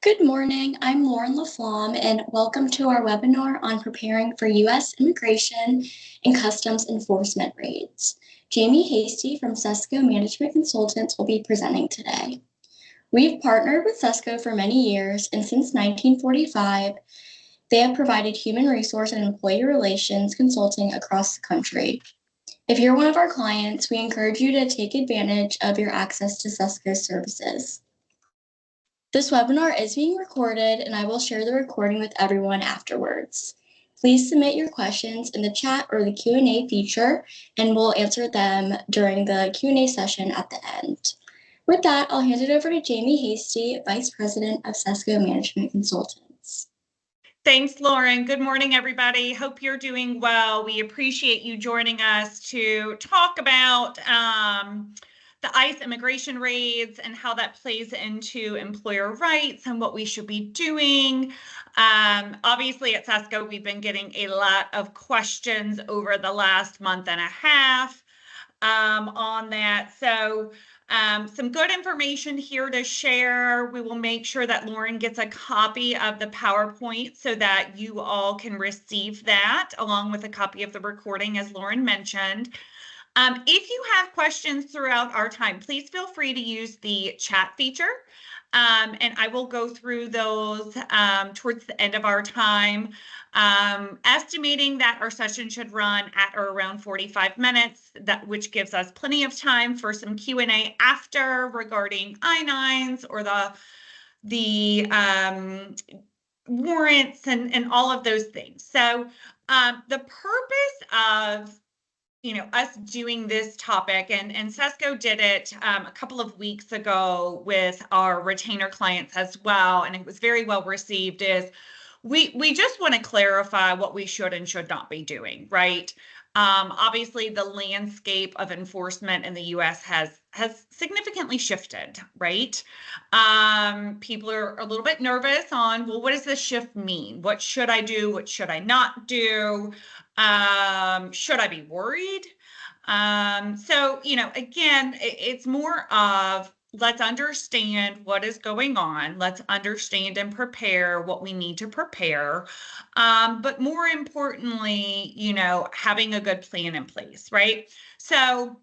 Good morning, I'm Lauren LaFlamme, and welcome to our webinar on preparing for U.S. immigration and customs enforcement raids. Jamie Hasty from SESCO Management Consultants will be presenting today. We've partnered with SESCO for many years, and since 1945, they have provided human resource and employee relations consulting across the country. If you're one of our clients, we encourage you to take advantage of your access to SESCO's services. This webinar is being recorded, and I will share the recording with everyone afterwards. Please submit your questions in the chat or the Q&A feature, and we'll answer them during the Q&A session at the end. With that, I'll hand it over to Jamie Hasty, Vice President of SESCO Management Consultants. Thanks, Lauren. Good morning, everybody. Hope you're doing well. We appreciate you joining us to talk about the ICE immigration raids and how that plays into employer rights and what we should be doing. Obviously, at SESCO, we've been getting a lot of questions over the last month and a half on that. So some good information here to share. We will make sure that Lauren gets a copy of the PowerPoint so that you all can receive that along with a copy of the recording, as Lauren mentioned. If you have questions throughout our time, please feel free to use the chat feature, and I will go through those towards the end of our time. Estimating that our session should run at or around 45 minutes, which gives us plenty of time for some Q&A after regarding I-9s or the warrants and all of those things. So the purpose of us doing this topic, and SESCO did it a couple of weeks ago with our retainer clients as well, and it was very well received, is we just want to clarify what we should and should not be doing, right? Obviously, the landscape of enforcement in the U.S. has significantly shifted, right? People are a little bit nervous on, well, what does this shift mean? What should I do? What should I not do? Should I be worried? So, again, it's more of, let's understand what is going on. Let's understand and prepare what we need to prepare. But more importantly, having a good plan in place, right? So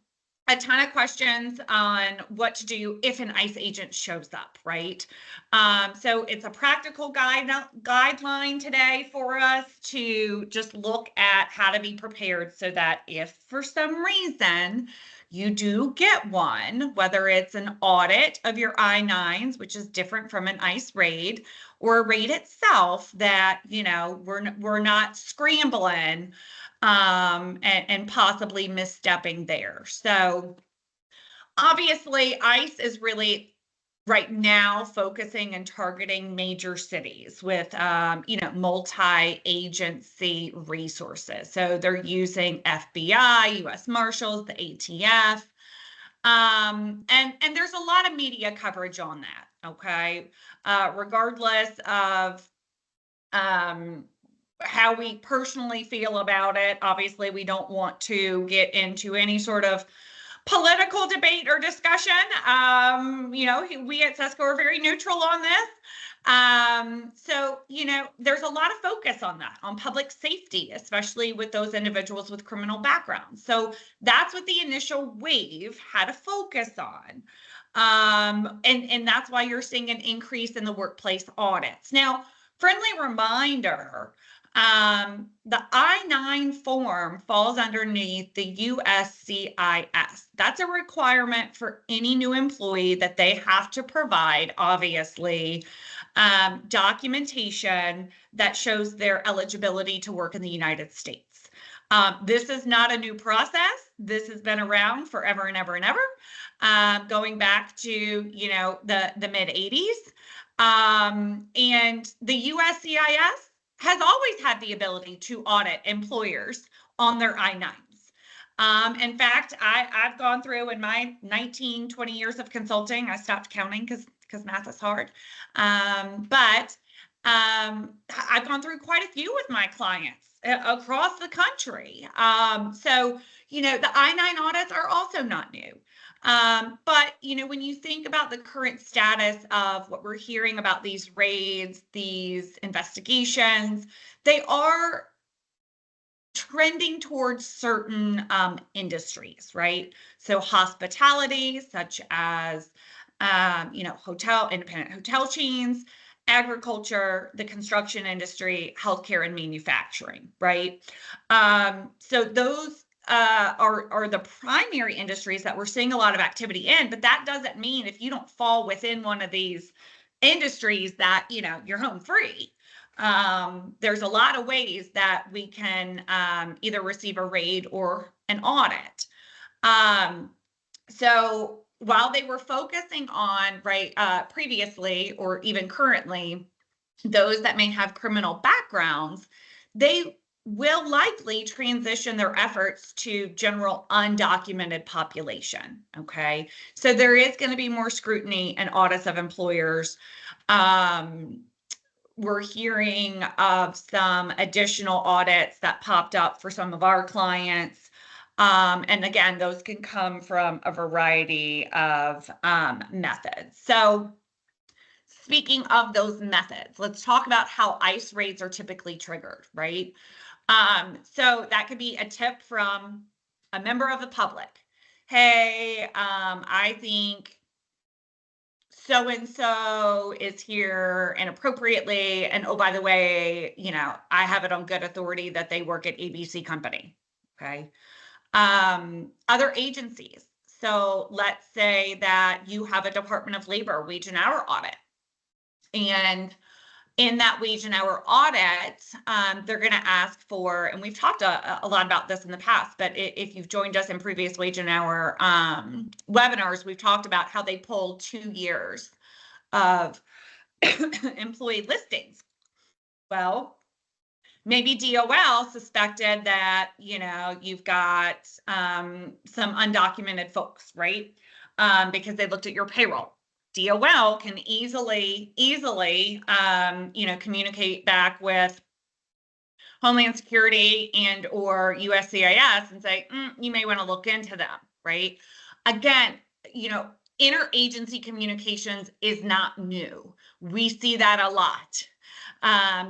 a ton of questions on what to do if an ICE agent shows up, right? So it's a practical guideline today for us to just look at how to be prepared so that if for some reason you do get one, whether it's an audit of your I-9s, which is different from an ICE raid, or a raid itself, that, we're not scrambling and possibly misstepping there. So obviously, ICE is really right now focusing and targeting major cities with, multi-agency resources. So they're using FBI, U.S. Marshals, the ATF, and there's a lot of media coverage on that, okay? Regardless of how we personally feel about it, obviously we don't want to get into any sort of political debate or discussion. We at SESCO are very neutral on this. So, there's a lot of focus on that, on public safety, especially with those individuals with criminal backgrounds. So that's what the initial wave had to focus on. And that's why you're seeing an increase in the workplace audits. Now, friendly reminder, the I-9 form falls underneath the USCIS. That's a requirement for any new employee that they have to provide, obviously, documentation that shows their eligibility to work in the United States. This is not a new process. This has been around forever and ever and ever, going back to, the mid-'80s. And the USCIS has always had the ability to audit employers on their I-9s. In fact, I've gone through in my 20 years of consulting, I stopped counting because math is hard. But I've gone through quite a few with my clients across the country. So, the I-9 audits are also not new. But, when you think about the current status of what we're hearing about these raids, these investigations, they are trending towards certain industries, right? So hospitality, such as, independent hotel chains, agriculture, the construction industry, healthcare, and manufacturing, right? So those are the primary industries that we're seeing a lot of activity in, but that doesn't mean if you don't fall within one of these industries that, you're home free. There's a lot of ways that we can either receive a raid or an audit. So while they were focusing on, right, previously or even currently, those that may have criminal backgrounds, they will likely transition their efforts to general undocumented population. Okay. So there is going to be more scrutiny and audits of employers. We're hearing of some additional audits that popped up for some of our clients. And again, those can come from a variety of methods. So speaking of those methods, let's talk about how ICE raids are typically triggered, right? So that could be a tip from a member of the public. Hey, I think so-and-so is here inappropriately. And oh, by the way, I have it on good authority that they work at ABC company. Okay. Other agencies. So let's say that you have a Department of Labor wage and hour audit. And in that wage and hour audit, they're going to ask for, and we've talked a lot about this in the past, but if you've joined us in previous wage and hour webinars, we've talked about how they pull 2 years of employee listings. Well, maybe DOL suspected that, you've got some undocumented folks, right? Because they looked at your payroll. DOL can easily, communicate back with Homeland Security and or USCIS and say, you may want to look into them, right? Again, interagency communications is not new. We see that a lot.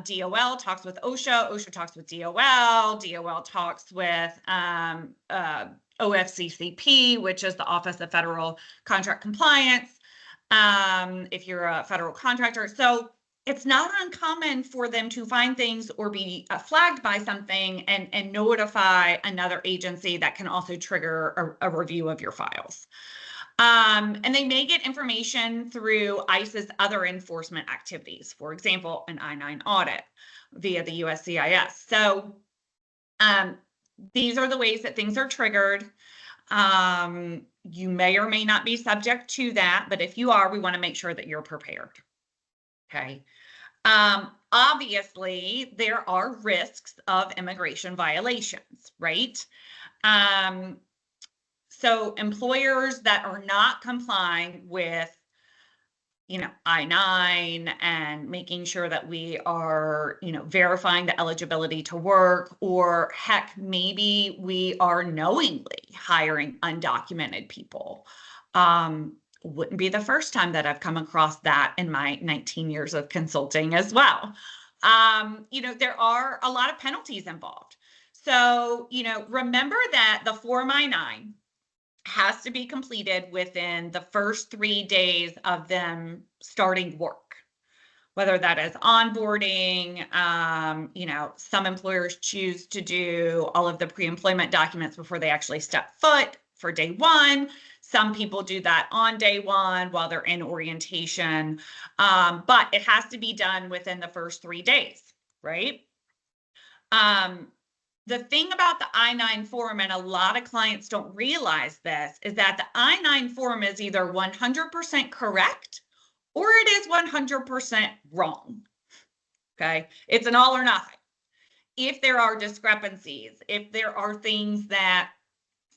DOL talks with OSHA, OSHA talks with DOL, DOL talks with OFCCP, which is the Office of Federal Contract Compliance, if you're a federal contractor. So it's not uncommon for them to find things or be flagged by something and notify another agency that can also trigger a review of your files. And they may get information through ICE's other enforcement activities, for example, an I-9 audit via the USCIS. So these are the ways that things are triggered. You may or may not be subject to that, but if you are, we want to make sure that you're prepared. Okay. Obviously, there are risks of immigration violations, right? So employers that are not complying with, I-9 and making sure that we are, verifying the eligibility to work, or heck, maybe we are knowingly hiring undocumented people. Wouldn't be the first time that I've come across that in my 19 years of consulting as well. There are a lot of penalties involved. So, remember that the Form I-9 has to be completed within the first 3 days of them starting work, whether that is onboarding. Some employers choose to do all of the pre-employment documents before they actually step foot for day one. Some people do that on day one while they're in orientation, but it has to be done within the first 3 days, right? The thing about the I-9 form, and a lot of clients don't realize this, is that the I-9 form is either 100% correct or it is 100% wrong. Okay, it's an all or nothing. If there are discrepancies, if there are things that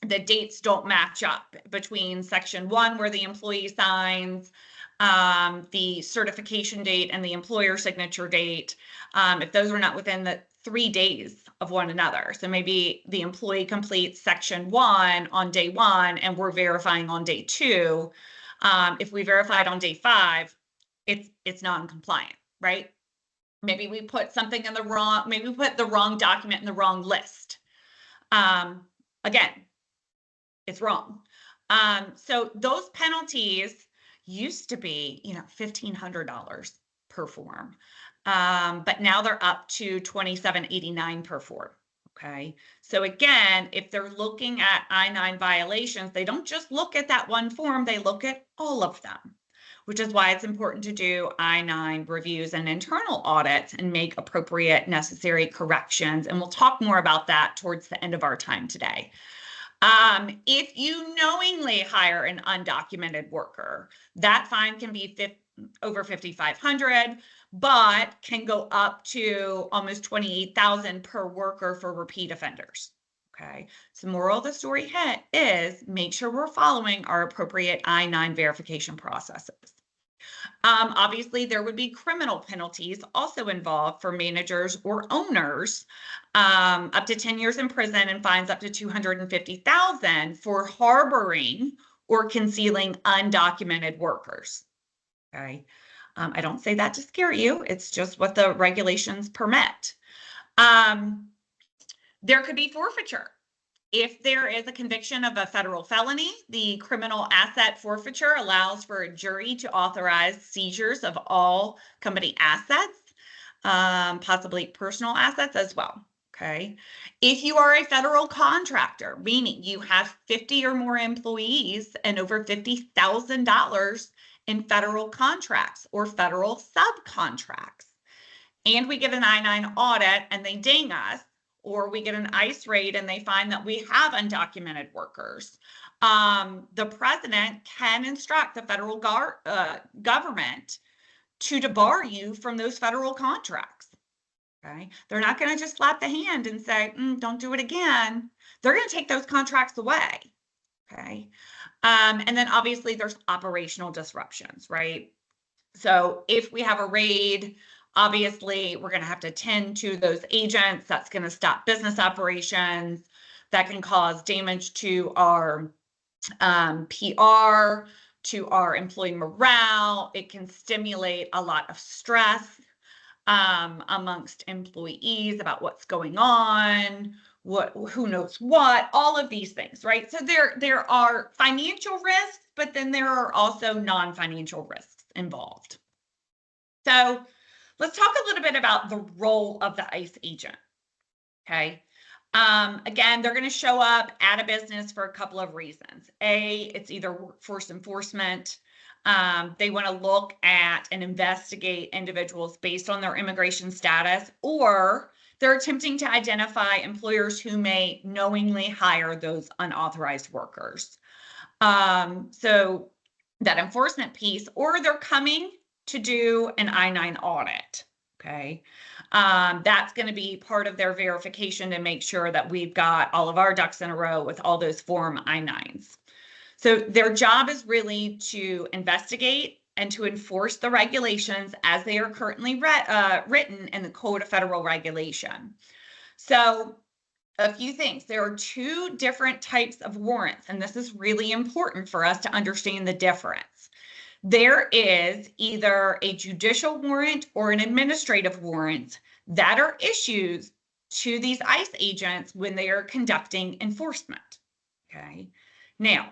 the dates don't match up between section 1 where the employee signs the certification date and the employer signature date, if those are not within the 3 days of one another. So maybe the employee completes section 1 on day 1 and we're verifying on day 2. If we verified on day 5, it's non-compliant, right? Maybe we put something in the wrong, maybe we put the wrong document in the wrong list. Again, it's wrong. So those penalties used to be, $1,500 per form. But now they're up to $27.89 per form. Okay. So again, if they're looking at I-9 violations, they don't just look at that one form, they look at all of them, which is why it's important to do I-9 reviews and internal audits and make appropriate necessary corrections. And we'll talk more about that towards the end of our time today. If you knowingly hire an undocumented worker, that fine can be over $5,500, but can go up to almost $28,000 per worker for repeat offenders. Okay, so moral of the story is make sure we're following our appropriate I-9 verification processes. Obviously, there would be criminal penalties also involved for managers or owners, up to 10 years in prison and fines up to $250,000 for harboring or concealing undocumented workers. Okay, I don't say that to scare you. It's just what the regulations permit. There could be forfeiture. If there is a conviction of a federal felony, the criminal asset forfeiture allows for a jury to authorize seizures of all company assets, possibly personal assets as well. Okay. If you are a federal contractor, meaning you have 50 or more employees and over $50,000 in federal contracts or federal subcontracts, and we get an I-9 audit and they ding us, or we get an ICE raid and they find that we have undocumented workers, the president can instruct the federal government to debar you from those federal contracts. Okay, they're not going to just slap the hand and say, don't do it again. They're going to take those contracts away. Okay, and then obviously there's operational disruptions, right? So if we have a raid, obviously, we're going to have to tend to those agents. That's going to stop business operations. That can cause damage to our PR, to our employee morale. It can stimulate a lot of stress amongst employees about what's going on, who knows what, all of these things, right? So there are financial risks, but then there are also non-financial risks involved. So let's talk a little bit about the role of the ICE agent. Okay. Again, they're going to show up at a business for a couple of reasons. It's either workforce enforcement. They want to look at and investigate individuals based on their immigration status, or they're attempting to identify employers who may knowingly hire those unauthorized workers. So that enforcement piece, or they're coming to do an I-9 audit. Okay. That's going to be part of their verification to make sure that we've got all of our ducks in a row with all those Form I-9s. So their job is really to investigate and to enforce the regulations as they are currently written in the Code of Federal Regulation. So a few things. There are 2 different types of warrants, and this is really important for us to understand the difference. There is either a judicial warrant or an administrative warrant that are issued to these ICE agents when they are conducting enforcement. Okay. Now,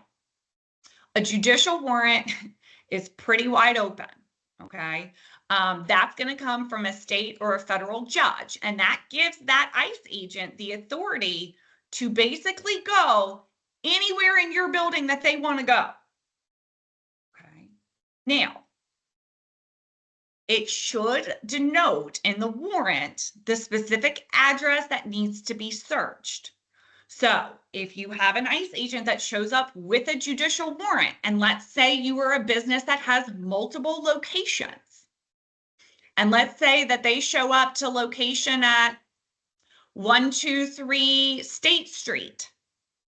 a judicial warrant is pretty wide open. Okay. That's going to come from a state or a federal judge, and that gives that ICE agent the authority to basically go anywhere in your building that they want to go. Now, it should denote in the warrant the specific address that needs to be searched. So if you have an ICE agent that shows up with a judicial warrant, and let's say you are a business that has multiple locations, and let's say that they show up to location at 123 State Street,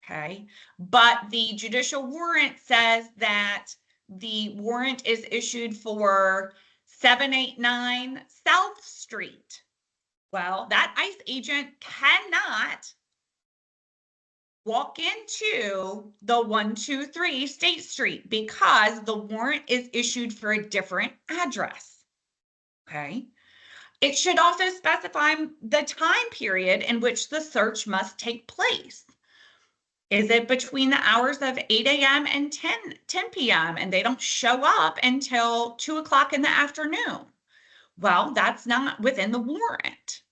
okay, but the judicial warrant says that the warrant is issued for 789 South Street. Well, that ICE agent cannot walk into the 123 State Street because the warrant is issued for a different address. Okay. It should also specify the time period in which the search must take place. Is it between the hours of 8 a.m. and 10 p.m. and they don't show up until 2 o'clock in the afternoon? Well, that's not within the warrant.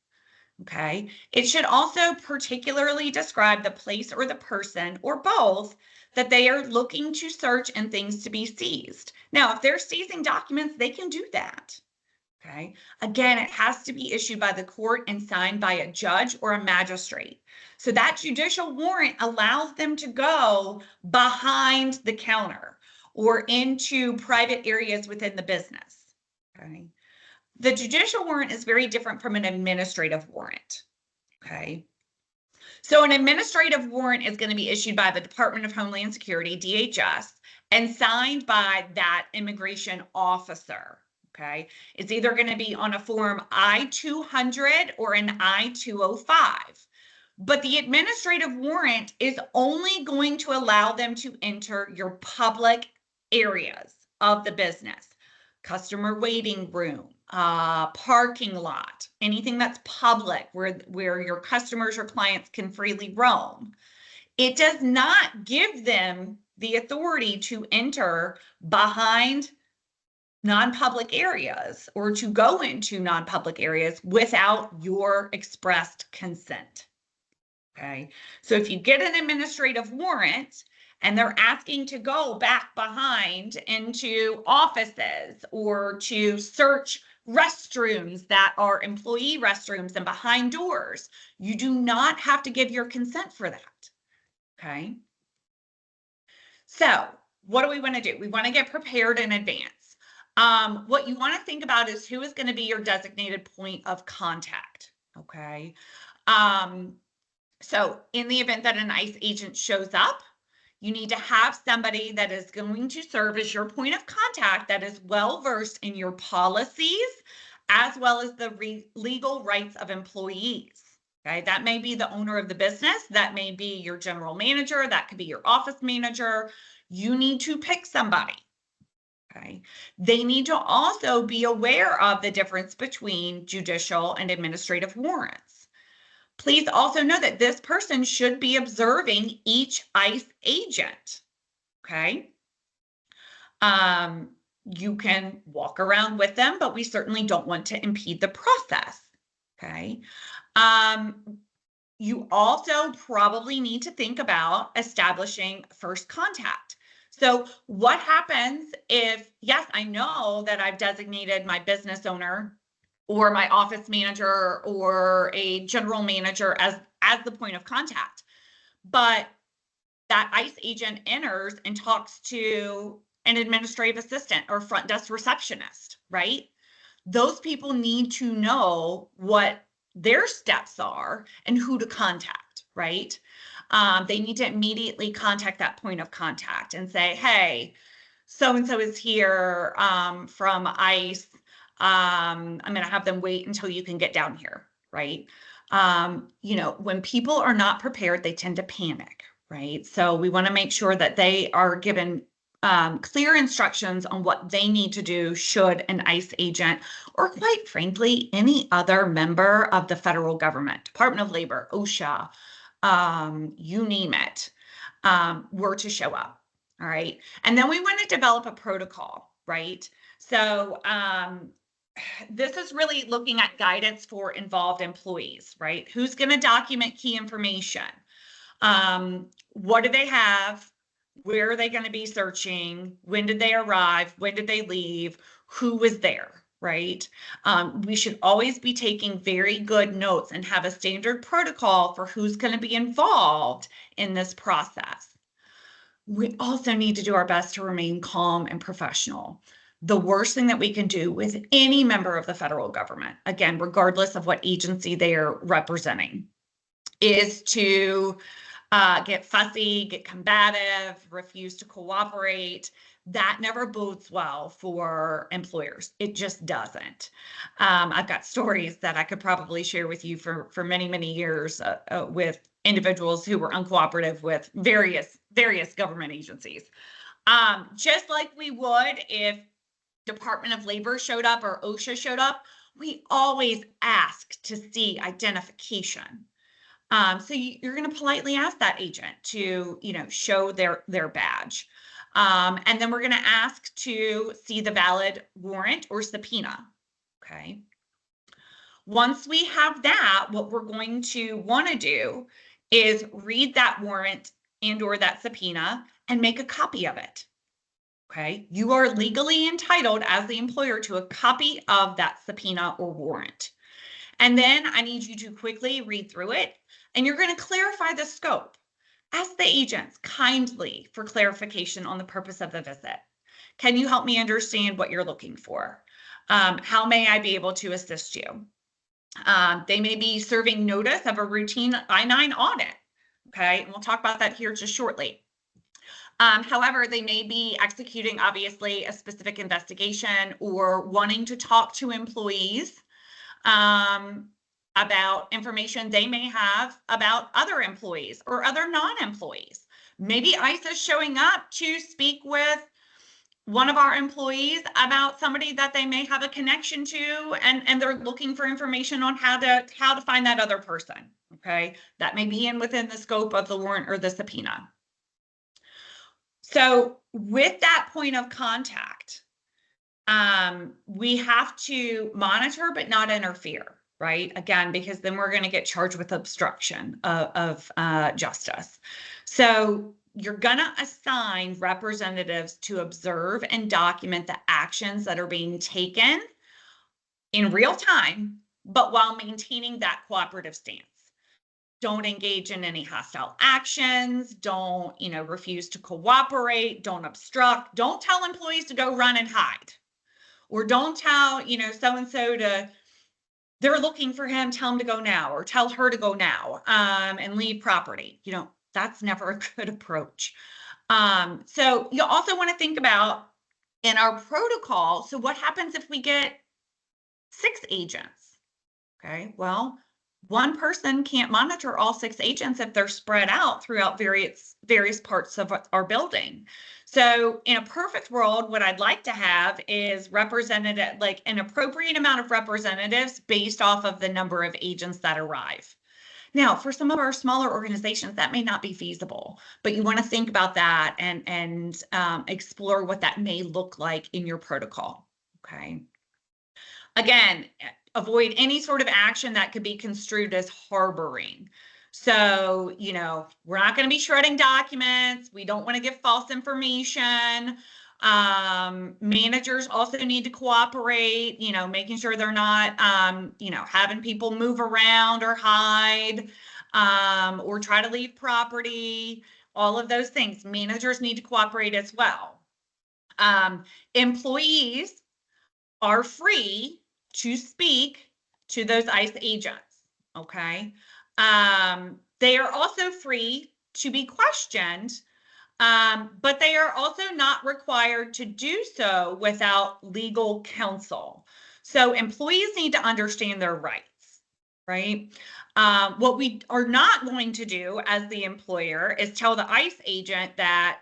Okay. It should also particularly describe the place or the person or both that they are looking to search and things to be seized. Now, if they're seizing documents, they can do that. Okay. Again, it has to be issued by the court and signed by a judge or a magistrate. So that judicial warrant allows them to go behind the counter or into private areas within the business. Okay. The judicial warrant is very different from an administrative warrant. Okay. So an administrative warrant is going to be issued by the Department of Homeland Security, DHS, and signed by that immigration officer. Okay. It's either going to be on a form I-200 or an I-205. But the administrative warrant is only going to allow them to enter your public areas of the business. Customer waiting room, parking lot, anything that's public where your customers or clients can freely roam. It does not give them the authority to enter behind non-public areas or to go into non-public areas without your expressed consent. Okay, so if you get an administrative warrant and they're asking to go back behind into offices or to search restrooms that are employee restrooms and behind doors, you do not have to give your consent for that. Okay. So what do we want to do? We want to get prepared in advance. What you want to think about is who is going to be your designated point of contact. Okay. So in the event that an ICE agent shows up, you need to have somebody that is going to serve as your point of contact that is well-versed in your policies, as well as the legal rights of employees. Okay, that may be the owner of the business, that may be your general manager, that could be your office manager. You need to pick somebody. Okay, they need to also be aware of the difference between judicial and administrative warrants. Please also know that this person should be observing each ICE agent. Okay. You can walk around with them, but we certainly don't want to impede the process. Okay. You also probably need to think about establishing first contact. So what happens if, yes, I know that I've designated my business owner or my office manager or a general manager as the point of contact, but that ICE agent enters and talks to an administrative assistant or front desk receptionist, right? Those people need to know what their steps are and who to contact, right? They need to immediately contact that point of contact and say, hey, so-and-so is here from ICE. I'm going to have them wait until you can get down here, right? You know, when people are not prepared, they tend to panic, right? So we want to make sure that they are given clear instructions on what they need to do should an ICE agent, or quite frankly, any other member of the federal government, Department of Labor, OSHA, you name it, were to show up. All right. And then we want to develop a protocol, right? So this is really looking at guidance for involved employees, right? Who's going to document key information? What do they have? Where are they going to be searching? When did they arrive? When did they leave? Who was there, right? We should always be taking very good notes and have a standard protocol for who's going to be involved in this process. We also need to do our best to remain calm and professional. The worst thing that we can do with any member of the federal government, again, regardless of what agency they are representing, is to get fussy, get combative, refuse to cooperate. that never bodes well for employers. It just doesn't. I've got stories that I could probably share with you for many, many years with individuals who were uncooperative with various government agencies. Just like we would if Department of Labor showed up or OSHA showed up, we always ask to see identification. So you're going to politely ask that agent to, show their badge. And then we're going to ask to see the valid warrant or subpoena. Okay. Once we have that, what we're going to want to do is read that warrant and or that subpoena and make a copy of it. Okay. You are legally entitled as the employer to a copy of that subpoena or warrant. And then I need you to quickly read through it, and you're going to clarify the scope. Ask the agents kindly for clarification on the purpose of the visit. Can you help me understand what you're looking for? How may I be able to assist you? They may be serving notice of a routine I-9 audit. Okay, and we'll talk about that here just shortly. However, they may be executing, obviously, a specific investigation or wanting to talk to employees about information they may have about other employees or other non-employees. Maybe ICE is showing up to speak with one of our employees about somebody that they may have a connection to, and they're looking for information on how to find that other person. Okay, that may be within the scope of the warrant or the subpoena. So with that point of contact, we have to monitor but not interfere, right? Again, because then we're going to get charged with obstruction of justice. So you're going to assign representatives to observe and document the actions that are being taken in real time, but while maintaining that cooperative stance. Don't engage in any hostile actions. Don't, refuse to cooperate. Don't obstruct. Don't tell employees to go run and hide. Or don't tell, so-and-so they're looking for him, tell him to go now, or tell her to go now and leave property. That's never a good approach. So you also want to think about in our protocol, so what happens if we get 6 agents? Okay, well, one person can't monitor all 6 agents if they're spread out throughout various parts of our building. So in a perfect world, what I'd like to have is like an appropriate amount of representatives based off of the number of agents that arrive. Now, for some of our smaller organizations, that may not be feasible, but you want to think about that and explore what that may look like in your protocol. Okay. Again, avoid any sort of action that could be construed as harboring. So, we're not going to be shredding documents. We don't want to give false information. Managers also need to cooperate, making sure they're not, having people move around or hide, or try to leave property. All of those things. Managers need to cooperate as well. Employees are free to speak to those ICE agents, okay? They are also free to be questioned, but they are also not required to do so without legal counsel. So employees need to understand their rights, right? What we are not going to do as the employer is tell the ICE agent that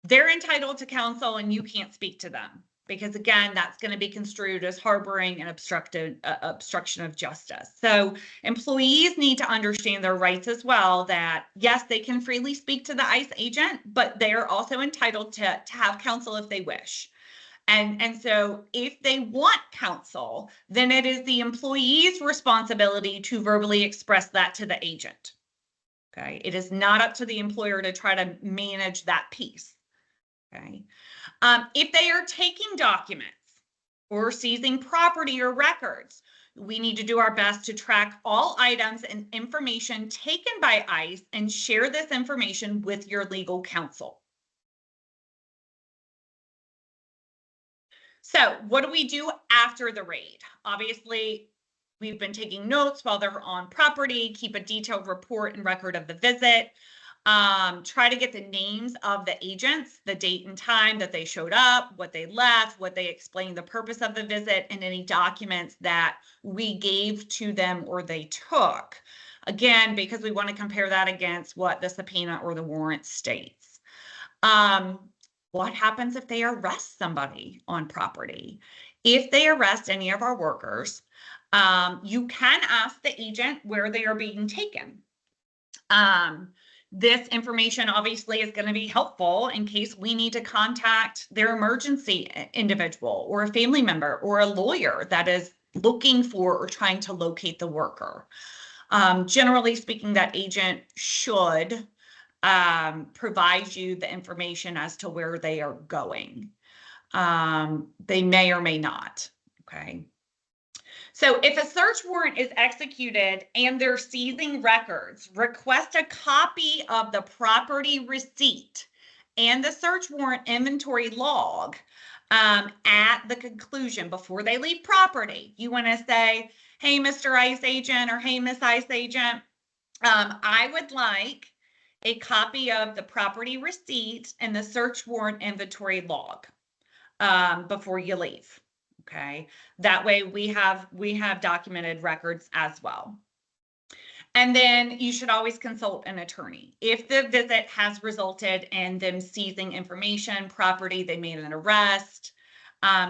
they're entitled to counsel and you can't speak to them. Because again, that's going to be construed as harboring and obstruction of justice. So employees need to understand their rights as well, that yes, they can freely speak to the ICE agent, but they are also entitled to have counsel if they wish. And so if they want counsel, then it is the employee's responsibility to verbally express that to the agent. Okay, it is not up to the employer to try to manage that piece. Okay. If they are taking documents or seizing property or records, we need to do our best to track all items and information taken by ICE and share this information with your legal counsel. So what do we do after the raid? Obviously, we've been taking notes while they're on property, keep a detailed report and record of the visit. Try to get the names of the agents, the date and time that they showed up, what they left, what they explained the purpose of the visit, and any documents that we gave to them or they took. Again, because we want to compare that against what the subpoena or the warrant states. What happens if they arrest somebody on property? If they arrest any of our workers, you can ask the agent where they are being taken. This information obviously is going to be helpful in case we need to contact their emergency individual or a family member or a lawyer that is looking for or trying to locate the worker. Generally speaking, that agent should provide you the information as to where they are going. They may or may not, okay? So if a search warrant is executed and they're seizing records, request a copy of the property receipt and the search warrant inventory log at the conclusion before they leave property. You want to say, hey, Mr. ICE agent, or hey, Miss ICE agent, I would like a copy of the property receipt and the search warrant inventory log before you leave. Okay, that way we have documented records as well. And then you should always consult an attorney. If the visit has resulted in them seizing information, property, they made an arrest,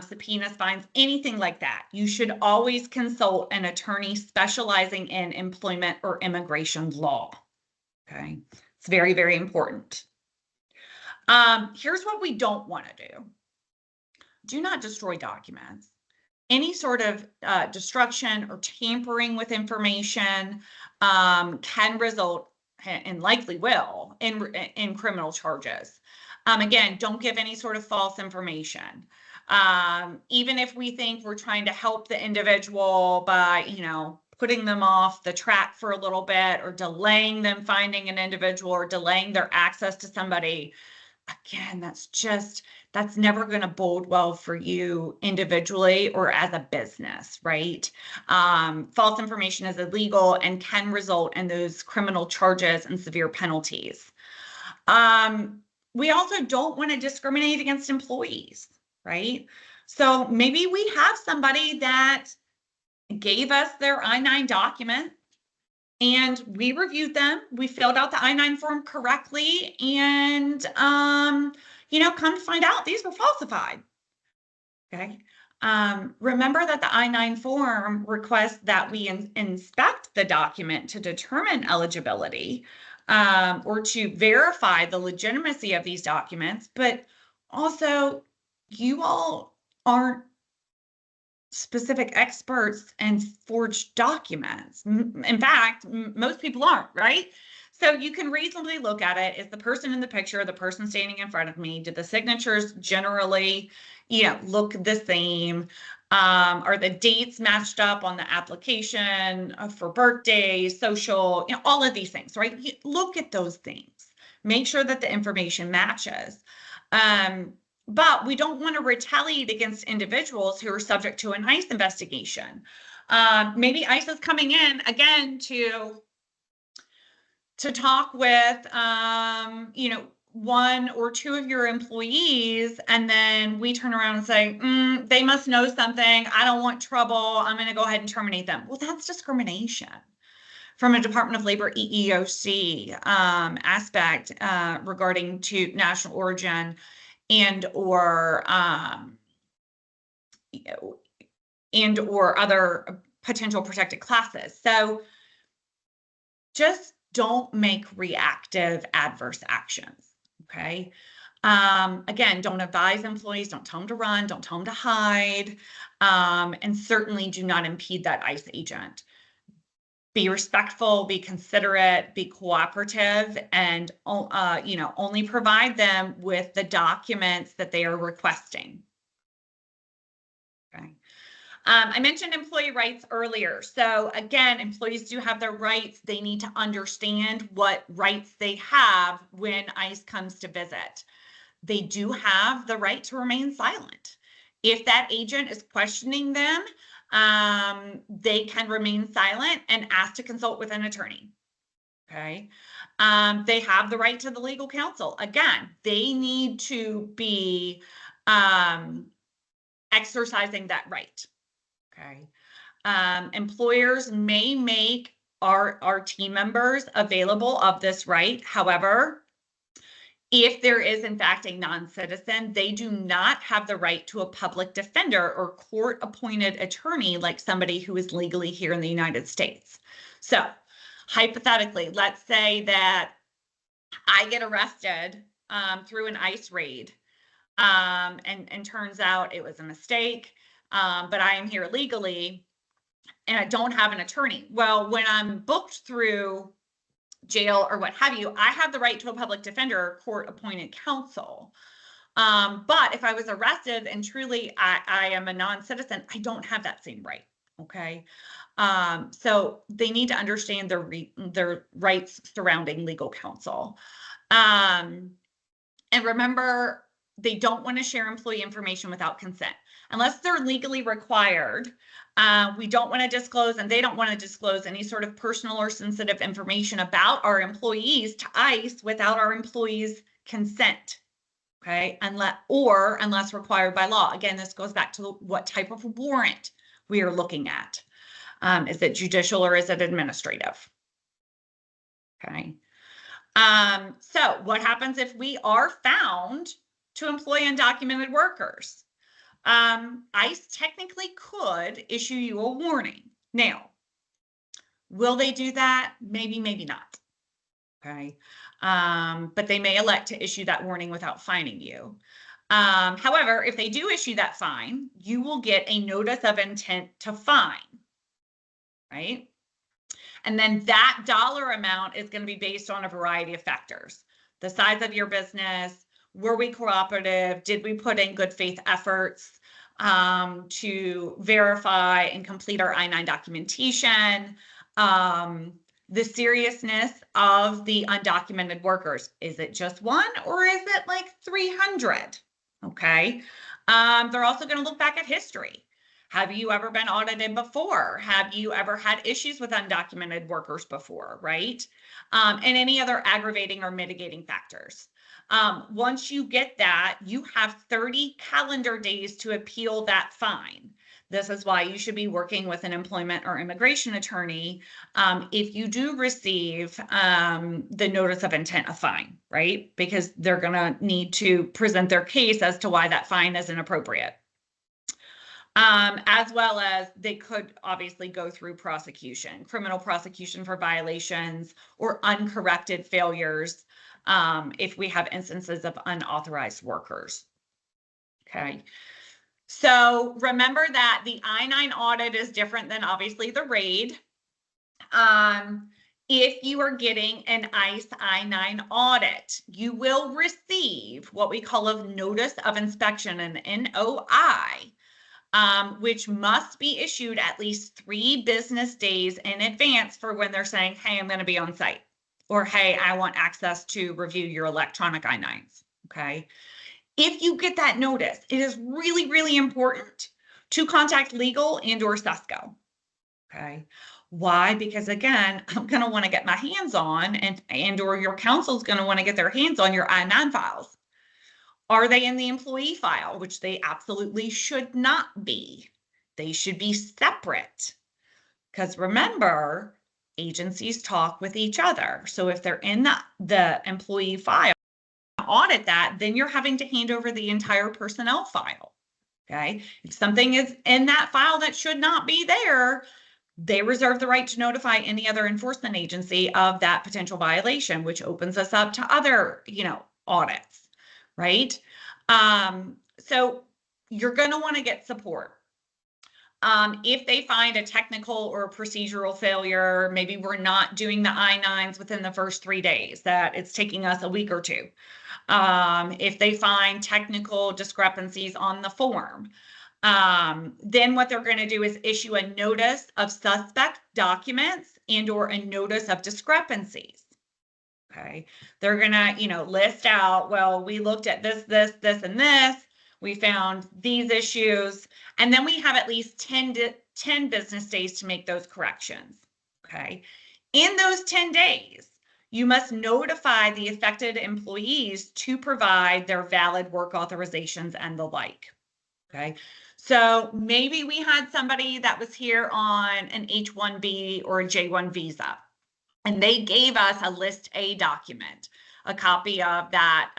subpoenas, fines, anything like that, you should always consult an attorney specializing in employment or immigration law. Okay, it's very, very important. Here's what we don't want to do. Do not destroy documents. Any sort of destruction or tampering with information can result, and likely will, in criminal charges. Again, don't give any sort of false information. Even if we think we're trying to help the individual by, putting them off the track for a little bit, or delaying them finding an individual, or delaying their access to somebody, again, that's never going to bode well for you individually or as a business, right? False information is illegal and can result in those criminal charges and severe penalties. We also don't want to discriminate against employees, right? So maybe we have somebody that gave us their I-9 document, and we reviewed them, we filled out the I-9 form correctly, and, come to find out these were falsified, okay? Remember that the I-9 form requests that we inspect the document to determine eligibility, or to verify the legitimacy of these documents, but also you all aren't specific experts and forged documents. In fact, most people aren't, right? So you can reasonably look at it. Is the person in the picture the person standing in front of me? Did the signatures generally, look the same? Are the dates matched up on the application for birthday, social, all of these things, right? You look at those things. Make sure that the information matches. But we don't want to retaliate against individuals who are subject to an ICE investigation. Maybe ICE is coming in again to talk with, one or two of your employees, and then we turn around and say, they must know something. I don't want trouble. I'm going to go ahead and terminate them. Well, that's discrimination from a Department of Labor EEOC aspect regarding to national origin and or other potential protected classes. So just don't make reactive adverse actions, okay? Again, don't advise employees, don't tell them to run, don't tell them to hide, and certainly do not impede that ICE agent. Be respectful, be considerate, be cooperative, and only provide them with the documents that they are requesting. Okay. I mentioned employee rights earlier. So again, employees do have their rights. They need to understand what rights they have when ICE comes to visit. They do have the right to remain silent. If that agent is questioning them, they can remain silent and ask to consult with an attorney. Okay. They have the right to the legal counsel. Again, they need to be exercising that right. Okay. Employers may make our team members available of this right. However, if there is in fact a non-citizen, they do not have the right to a public defender or court-appointed attorney like somebody who is legally here in the United States. So hypothetically, let's say that I get arrested through an ICE raid, and turns out it was a mistake, but I am here legally and I don't have an attorney. Well, when I'm booked through jail or what have you, I have the right to a public defender or court-appointed counsel. But if I was arrested and truly I am a non-citizen, I don't have that same right. Okay. So they need to understand their rights surrounding legal counsel. And remember, they don't want to share employee information without consent. Unless they're legally required, we don't want to disclose, and they don't want to disclose any sort of personal or sensitive information about our employees to ICE without our employees' consent. Okay, unless required by law. Again, this goes back to what type of warrant we are looking at. Is it judicial or is it administrative? Okay. So what happens if we are found to employ undocumented workers? ICE technically could issue you a warning. Now, will they do that? Maybe, maybe not. Okay. But they may elect to issue that warning without fining you. However, if they do issue that fine, you will get a notice of intent to fine, right? And then that dollar amount is going to be based on a variety of factors. The size of your business, were we cooperative? Did we put in good faith efforts to verify and complete our I-9 documentation? The seriousness of the undocumented workers. Is it just one or is it like 300? Okay. They're also going to look back at history. Have you ever been audited before? Have you ever had issues with undocumented workers before, right? And any other aggravating or mitigating factors. Once you get that, you have 30 calendar days to appeal that fine. This is why you should be working with an employment or immigration attorney if you do receive the notice of intent of fine, right? Because they're going to need to present their case as to why that fine is inappropriate. As well as they could obviously go through prosecution, criminal prosecution for violations or uncorrected failures if we have instances of unauthorized workers. Okay. So remember that the I-9 audit is different than obviously the raid. If you are getting an ICE I-9 audit, you will receive what we call a notice of inspection, an NOI, which must be issued at least 3 business days in advance for when they're saying, hey, I'm going to be on site, or hey, I want access to review your electronic I-9s. Okay. If you get that notice, it is really, really important to contact legal and or SESCO. Okay. Why? Because again, I'm going to want to get my hands on and or your counsel is going to want to get their hands on your I-9 files. Are they in the employee file, which they absolutely should not be? They should be separate. Because remember, agencies talk with each other. So if they're in the employee file, audit that, then you're having to hand over the entire personnel file. Okay. If something is in that file that should not be there, they reserve the right to notify any other enforcement agency of that potential violation, which opens us up to other, audits, right? So you're going to want to get support. If they find a technical or procedural failure, maybe we're not doing the I-9s within the first 3 days, that it's taking us a week or 2. If they find technical discrepancies on the form, then what they're going to do is issue a notice of suspect documents and or a notice of discrepancies. Okay. They're going to, list out, well, we looked at this, and this. We found these issues, and then we have at least 10 business days to make those corrections. Okay. In those 10 days, you must notify the affected employees to provide their valid work authorizations and the like. Okay. So maybe we had somebody that was here on an H-1B or a J-1 visa, and they gave us a List A document, a copy of that,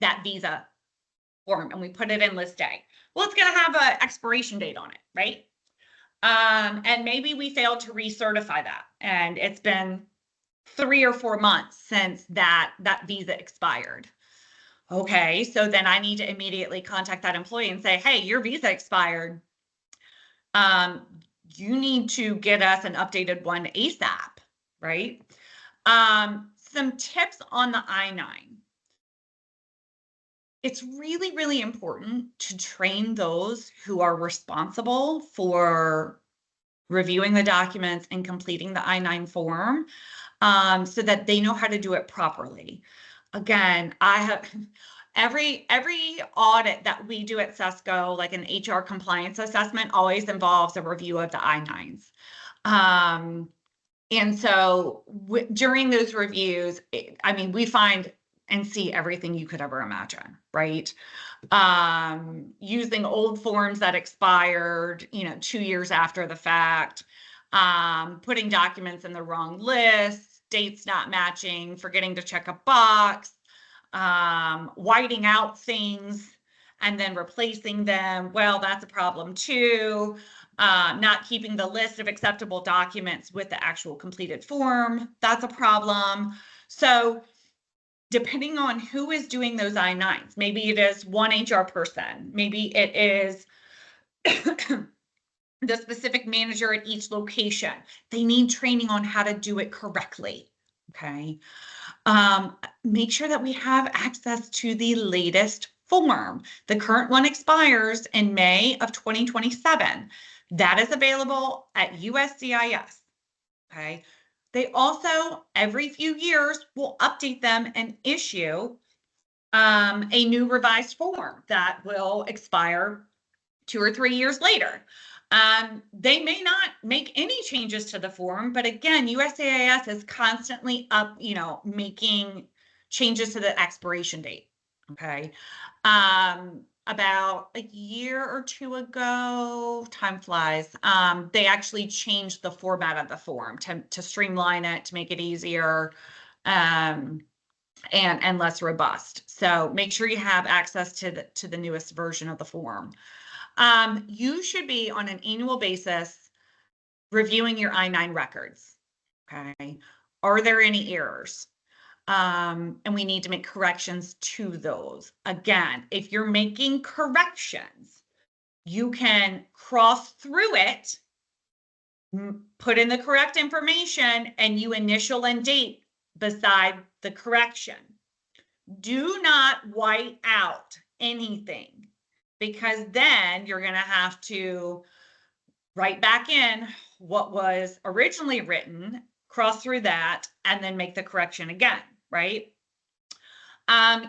that visa form, and we put it in List A. Well, it's going to have an expiration date on it, right? And maybe we failed to recertify that, and it's been 3 or 4 months since that visa expired. Okay, so then I need to immediately contact that employee and say, hey, your visa expired. You need to get us an updated one ASAP, right? Some tips on the I-9. It's really, really important to train those who are responsible for reviewing the documents and completing the I-9 form, so that they know how to do it properly. Again, I have every audit that we do at SESCO, like an HR compliance assessment, always involves a review of the I-9s. And so during those reviews, I mean, we find and see everything you could ever imagine, right? Using old forms that expired, 2 years after the fact, putting documents in the wrong list, dates not matching, forgetting to check a box, whiting out things and then replacing them. Well, that's a problem too. Not keeping the list of acceptable documents with the actual completed form. That's a problem. So depending on who is doing those I-9s, maybe it is one HR person, maybe it is the specific manager at each location. They need training on how to do it correctly. Okay. Make sure that we have access to the latest form. The current one expires in May of 2027. That is available at USCIS. Okay. They also, every few years, will update them and issue a new revised form that will expire 2 or 3 years later. They may not make any changes to the form, but again, USCIS is constantly making changes to the expiration date. Okay. About a year or 2 ago, time flies, they actually changed the format of the form to streamline it, to make it easier, and less robust. So make sure you have access to the newest version of the form. You should be on an annual basis reviewing your I-9 records. Okay. Are there any errors? And we need to make corrections to those. Again, if you're making corrections, you can cross through it, put in the correct information, and you initial and date beside the correction. Do not white out anything, because then you're going to have to write back in what was originally written, cross through that, and then make the correction again, right?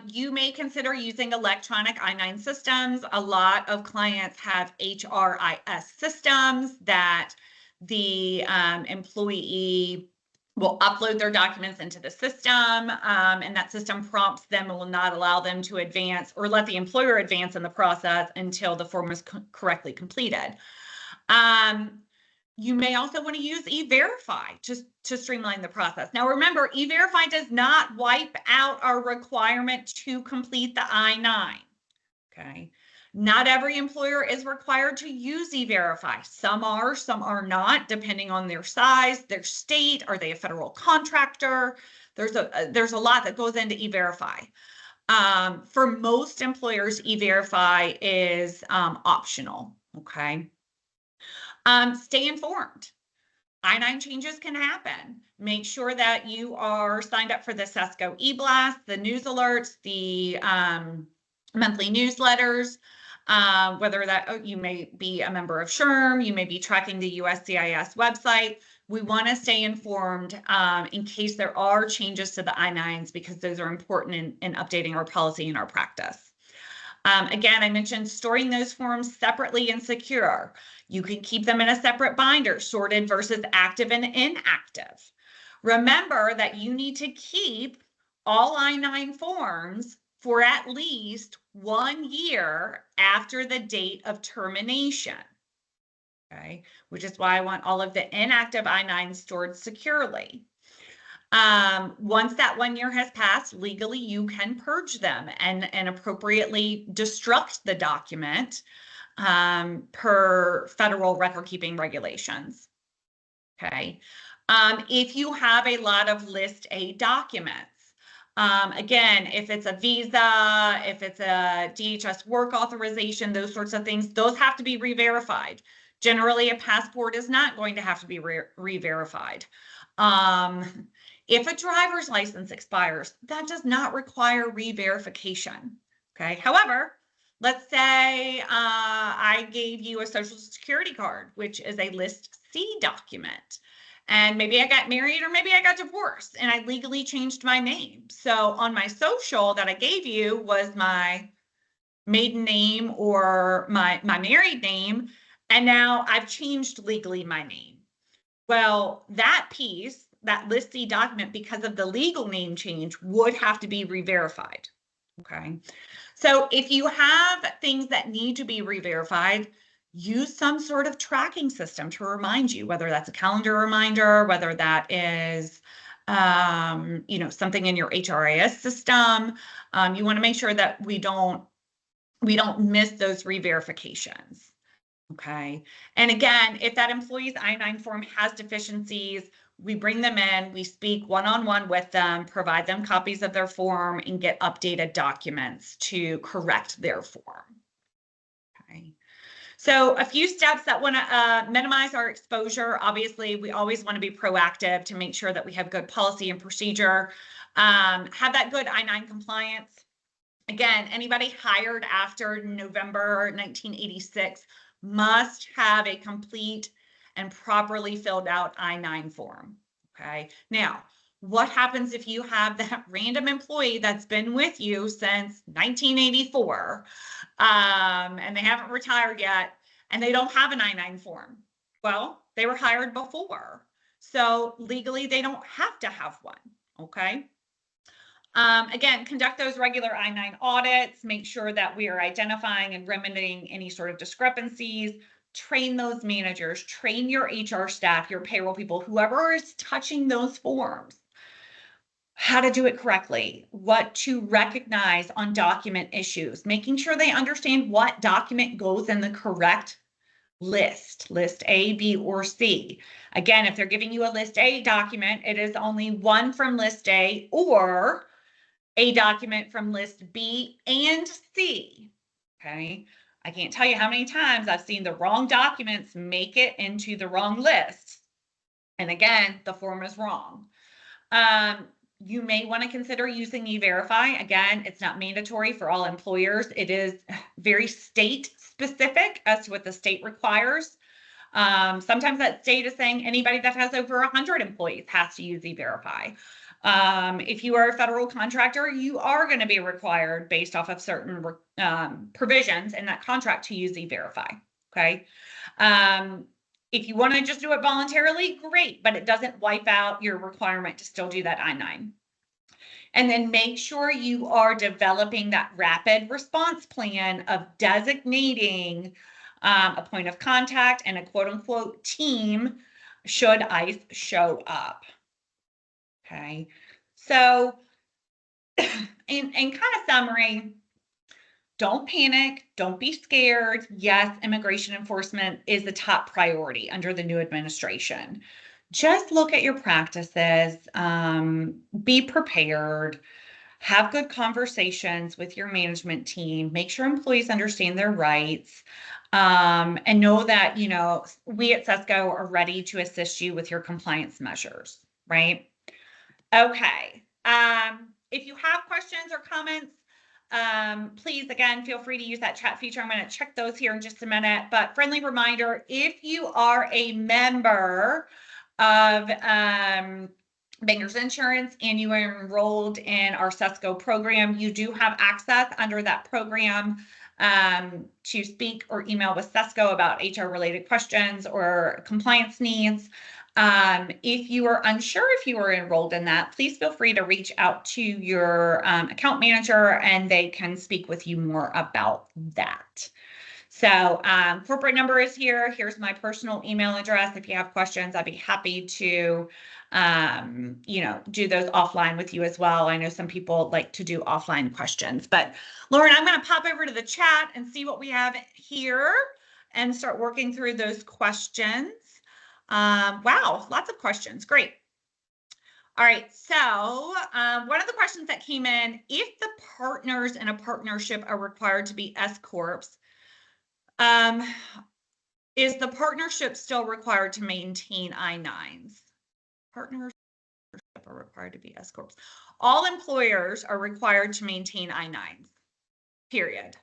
You may consider using electronic I-9 systems. A lot of clients have HRIS systems that the employee will upload their documents into the system, and that system prompts them and will not allow them to advance or let the employer advance in the process until the form is correctly completed. You may also want to use E-Verify just to streamline the process. Now, remember, E-Verify does not wipe out our requirement to complete the I-9. Okay. Not every employer is required to use E-Verify. Some are not, depending on their size, their state. Are they a federal contractor? There's a lot that goes into E-Verify. For most employers, E-Verify is optional. Okay. Stay informed. I-9 changes can happen. Make sure that you are signed up for the SESCO e-blast, the news alerts, the monthly newsletters, whether that you may be a member of SHRM, you may be tracking the USCIS website. We want to stay informed in case there are changes to the I-9s, because those are important in updating our policy and our practice. Again, I mentioned storing those forms separately and secure. You can keep them in a separate binder, sorted versus active and inactive. Remember that you need to keep all I-9 forms for at least 1 year after the date of termination. Okay, which is why I want all of the inactive I-9 stored securely. Once that 1 year has passed, legally you can purge them and appropriately destruct the document per federal record keeping regulations. Okay. If you have a lot of List A documents, again, if it's a visa, if it's a DHS work authorization, those sorts of things, those have to be re-verified. Generally, a passport is not going to have to be re-verified. If a driver's license expires, that does not require re-verification. Okay. However, let's say I gave you a social security card, which is a List C document. And maybe I got married or maybe I got divorced and I legally changed my name. So on my social that I gave you was my maiden name or my married name. And now I've changed legally my name. Well, that piece, that List C document, because of the legal name change, would have to be re-verified. Okay. So if you have things that need to be re-verified, use some sort of tracking system to remind you, whether that's a calendar reminder, whether that is something in your HRIS system. You want to make sure that we don't miss those re-verifications. Okay. And again, if that employee's I-9 form has deficiencies, we bring them in, we speak one-on-one with them, provide them copies of their form, and get updated documents to correct their form. Okay. So a few steps that want to minimize our exposure. Obviously, we always want to be proactive to make sure that we have good policy and procedure. Have that good I-9 compliance. Again, anybody hired after November 1986 must have a complete and properly filled out I-9 form. Okay. Now, what happens if you have that random employee that's been with you since 1984 and they haven't retired yet and they don't have an I-9 form? Well, they were hired before. So legally, they don't have to have one. Okay. Again, conduct those regular I-9 audits, make sure that we are identifying and remedying any sort of discrepancies, train those managers, train your HR staff, your payroll people, whoever is touching those forms, how to do it correctly, what to recognize on document issues, making sure they understand what document goes in the correct list A, B, or C. Again, if they're giving you a List A document, it is only one from List A or a document from List B and C. Okay. I can't tell you how many times I've seen the wrong documents make it into the wrong list. And again, the form is wrong. You may want to consider using E-Verify. Again, it's not mandatory for all employers. It is very state specific as to what the state requires. Sometimes that state is saying anybody that has over 100 employees has to use E-Verify. If you are a federal contractor, you are going to be required based off of certain provisions in that contract to use E-Verify. Okay. If you want to just do it voluntarily, great, but it doesn't wipe out your requirement to still do that I-9. And then make sure you are developing that rapid response plan of designating a point of contact and a quote unquote team should ICE show up. Okay, so in kind of summary, don't panic, don't be scared. Yes, immigration enforcement is the top priority under the new administration. Just look at your practices, be prepared, have good conversations with your management team, make sure employees understand their rights, and know that, we at SESCO are ready to assist you with your compliance measures, right? Okay. If you have questions or comments, please, again, feel free to use that chat feature. I'm going to check those here in just a minute. But friendly reminder, if you are a member of Bankers Insurance and you are enrolled in our SESCO program, you do have access under that program to speak or email with SESCO about HR related questions or compliance needs. If you are unsure if you are enrolled in that, please feel free to reach out to your account manager and they can speak with you more about that. So corporate number is here. Here's my personal email address. If you have questions, I'd be happy to, do those offline with you as well. I know some people like to do offline questions, but Lauren, I'm going to pop over to the chat and see what we have here and start working through those questions. Wow, lots of questions. Great. All right, so one of the questions that came in, if the partners in a partnership are required to be S Corps, is the partnership still required to maintain I-9s? Partners are required to be S Corps. All employers are required to maintain I-9s, period.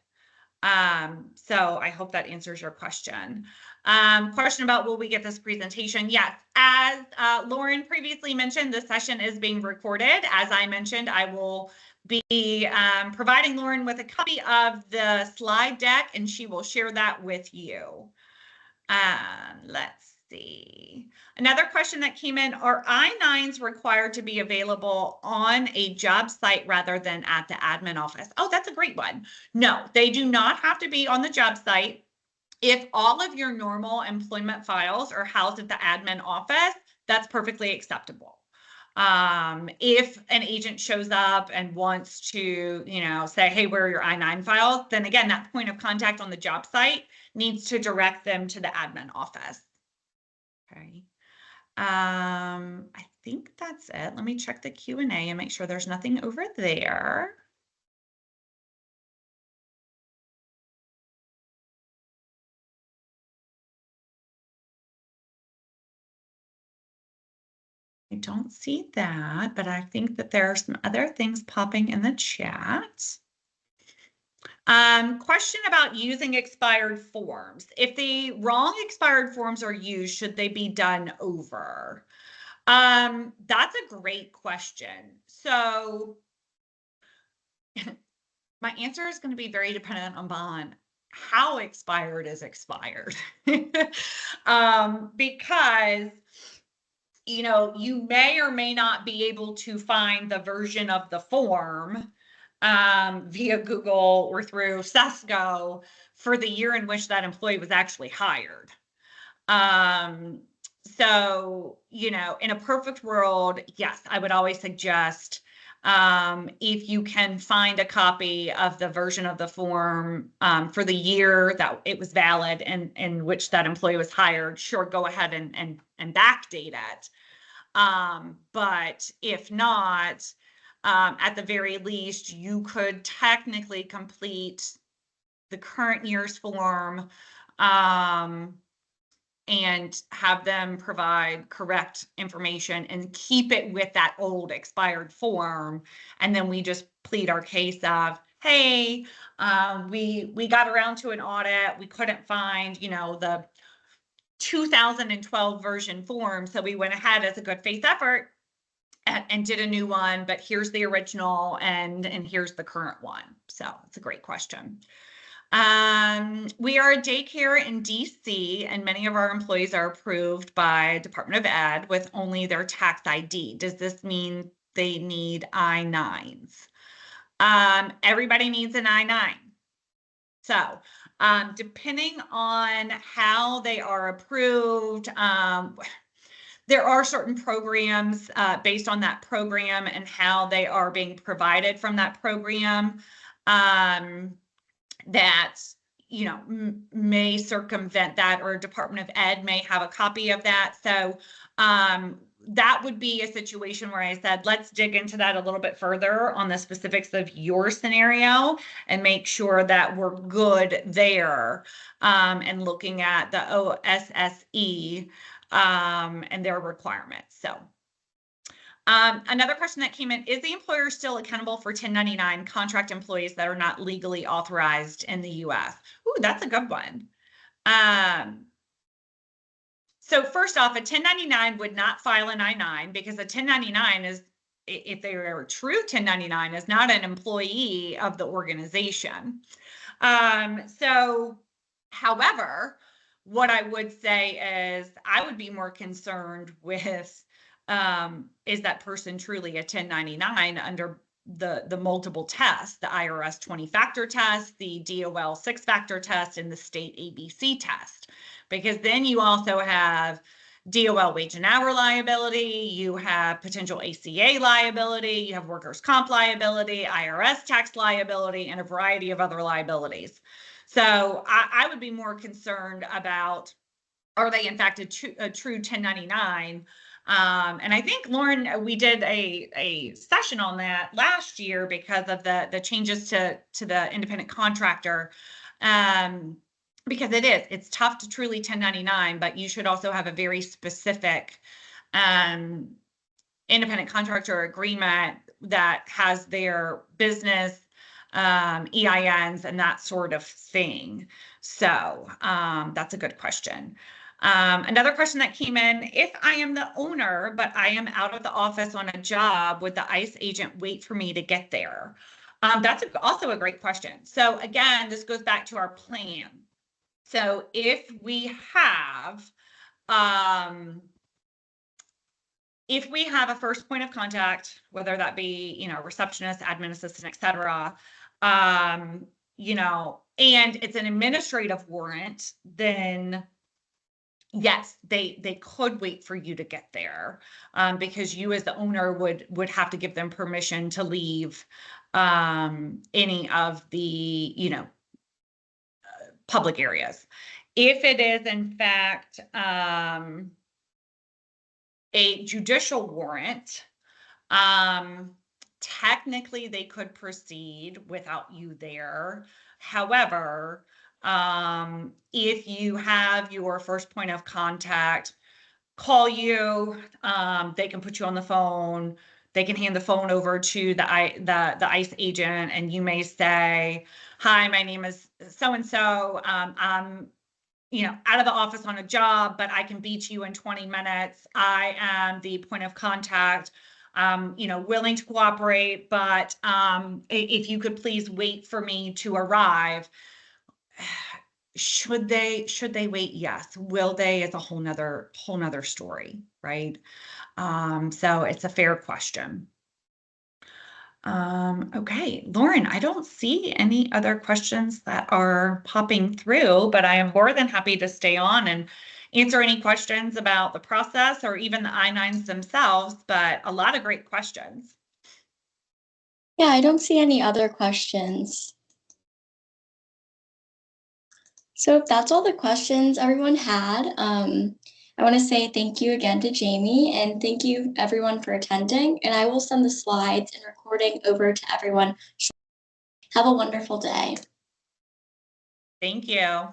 So I hope that answers your question. Question about, will we get this presentation? Yes, as Lauren previously mentioned, this session is being recorded. As I mentioned, I will be providing Lauren with a copy of the slide deck and she will share that with you. Let's see. Another question that came in, are I-9s required to be available on a job site rather than at the admin office? Oh, that's a great one. No, they do not have to be on the job site. If all of your normal employment files are housed at the admin office, that's perfectly acceptable. If an agent shows up and wants to, say, hey, where are your I-9 files? Then again, that point of contact on the job site needs to direct them to the admin office. Okay. I think that's it. Let me check the Q&A and make sure there's nothing over there. I don't see that, but I think that there are some other things popping in the chat. Question about using expired forms. If the wrong expired forms are used, should they be done over? That's a great question. So my answer is going to be very dependent upon how expired is expired. Because you may or may not be able to find the version of the form via Google or through SESCO for the year in which that employee was actually hired. So, in a perfect world, yes, I would always suggest if you can find a copy of the version of the form for the year that it was valid and in which that employee was hired, sure, go ahead and backdate it. But if not, at the very least, you could technically complete the current year's form and have them provide correct information and keep it with that old expired form. And then we just plead our case of, hey, we got around to an audit. We couldn't find, the 2012 version form. So we went ahead as a good faith effort and did a new one, but here's the original and here's the current one. So it's a great question. We are a daycare in DC and many of our employees are approved by Department of Ed with only their tax ID. Does this mean they need I-9s? Everybody needs an I-9. So depending on how they are approved, there are certain programs based on that program and how they are being provided from that program that may circumvent that, or Department of Ed may have a copy of that. So that would be a situation where I said, let's dig into that a little bit further on the specifics of your scenario and make sure that we're good there and looking at the OSSE and their requirements. So another question that came in, is the employer still accountable for 1099 contract employees that are not legally authorized in the US? Ooh, that's a good one. So first off, a 1099 would not file an I-9 because a 1099 is, if they are a true 1099, is not an employee of the organization. However, what I would say is I would be more concerned with, is that person truly a 1099 under the multiple tests, the IRS 20-factor test, the DOL 6-factor test, and the state ABC test? Because then you also have DOL wage and hour liability, you have potential ACA liability, you have workers' comp liability, IRS tax liability, and a variety of other liabilities. So I would be more concerned about, are they in fact a true 1099? And I think, Lauren, we did a session on that last year because of the changes to the independent contractor. Because it's tough to truly 1099, but you should also have a very specific independent contractor agreement that has their business EINs and that sort of thing. So that's a good question. Another question that came in: if I am the owner, but I am out of the office on a job, would the ICE agent wait for me to get there? That's also a great question. So again, this goes back to our plan. So if we have a first point of contact, whether that be, receptionist, admin assistant, et cetera, and it's an administrative warrant, then yes, they could wait for you to get there, because you as the owner would have to give them permission to leave any of the, public areas. If it is in fact a judicial warrant, technically they could proceed without you there. However, if you have your first point of contact call you, they can put you on the phone, they can hand the phone over to the ICE agent, and you may say, "Hi, my name is so-and-so. I'm out of the office on a job, but I can beat you in 20 minutes. I am the point of contact, willing to cooperate, but if you could please wait for me to arrive." Should they wait? Yes. Will they? It's a whole nother story, right? So it's a fair question. Okay, Lauren, I don't see any other questions that are popping through, but I am more than happy to stay on and answer any questions about the process or even the I-9s themselves, but a lot of great questions. Yeah, I don't see any other questions. So if that's all the questions everyone had, I want to say thank you again to Jamie, and thank you everyone for attending. And I will send the slides and recording over to everyone. Have a wonderful day. Thank you.